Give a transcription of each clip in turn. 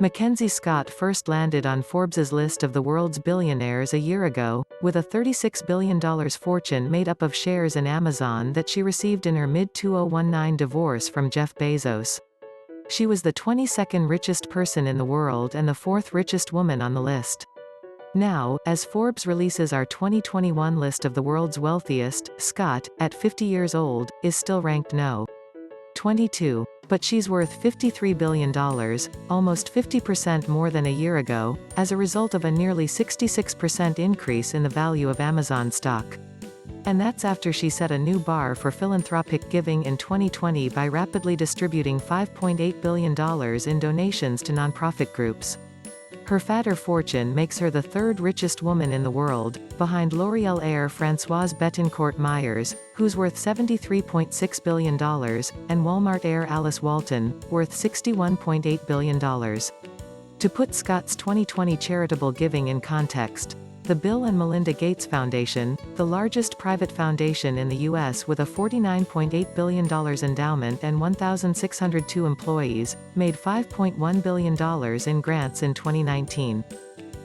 MacKenzie Scott first landed on Forbes's list of the world's billionaires a year ago, with a $36 billion fortune made up of shares in Amazon that she received in her mid-2019 divorce from Jeff Bezos. She was the 22nd richest person in the world and the 4th richest woman on the list. Now, as Forbes releases our 2021 list of the world's wealthiest, Scott, at 50 years old, is still ranked no. 22. But she's worth $53 billion, almost 50% more than a year ago, as a result of a nearly 66% increase in the value of Amazon stock. And that's after she set a new bar for philanthropic giving in 2020 by rapidly distributing $5.8 billion in donations to nonprofit groups. Her fatter fortune makes her the 3rd richest woman in the world, behind L'Oréal heir Françoise Bettencourt-Meyers, who's worth $73.6 billion, and Walmart heir Alice Walton, worth $61.8 billion. To put Scott's 2020 charitable giving in context, the Bill and Melinda Gates Foundation, the largest private foundation in the U.S. with a $49.8 billion endowment and 1,602 employees, made $5.1 billion in grants in 2019.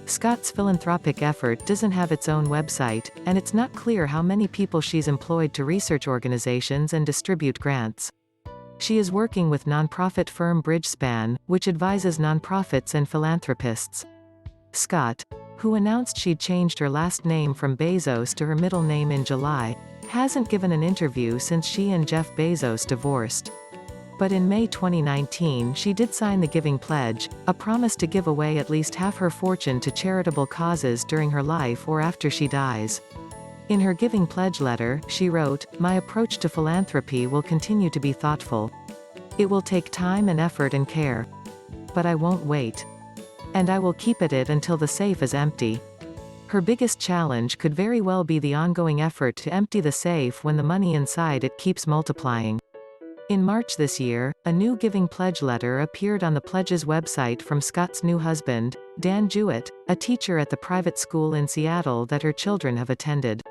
Scott's philanthropic effort doesn't have its own website, and it's not clear how many people she's employed to research organizations and distribute grants. She is working with nonprofit firm Bridgespan, which advises nonprofits and philanthropists. Scott, who announced she'd changed her last name from Bezos to her middle name in July, hasn't given an interview since she and Jeff Bezos divorced. But in May 2019 she did sign the Giving Pledge, a promise to give away at least half her fortune to charitable causes during her life or after she dies. In her Giving Pledge letter, she wrote, "My approach to philanthropy will continue to be thoughtful. It will take time and effort and care. But I won't wait. And I will keep at it until the safe is empty." Her biggest challenge could very well be the ongoing effort to empty the safe when the money inside it keeps multiplying. In March this year, a new Giving Pledge letter appeared on the Pledge's website from Scott's new husband, Dan Jewett, a teacher at the private school in Seattle that her children have attended.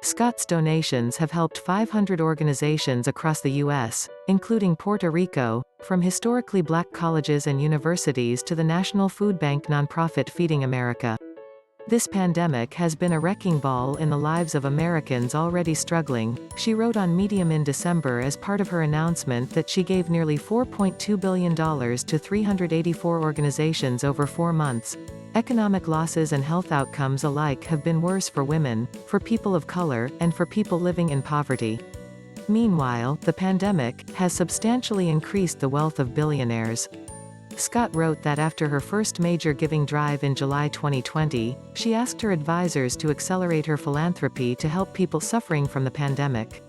Scott's donations have helped 500 organizations across the U.S., including Puerto Rico, from historically black colleges and universities to the National Food Bank nonprofit Feeding America. This pandemic has been a wrecking ball in the lives of Americans already struggling, she wrote on Medium in December as part of her announcement that she gave nearly $4.2 billion to 384 organizations over 4 months. Economic losses and health outcomes alike have been worse for women, for people of color, and for people living in poverty. Meanwhile, the pandemic has substantially increased the wealth of billionaires. Scott wrote that after her first major giving drive in July 2020, she asked her advisors to accelerate her philanthropy to help people suffering from the pandemic.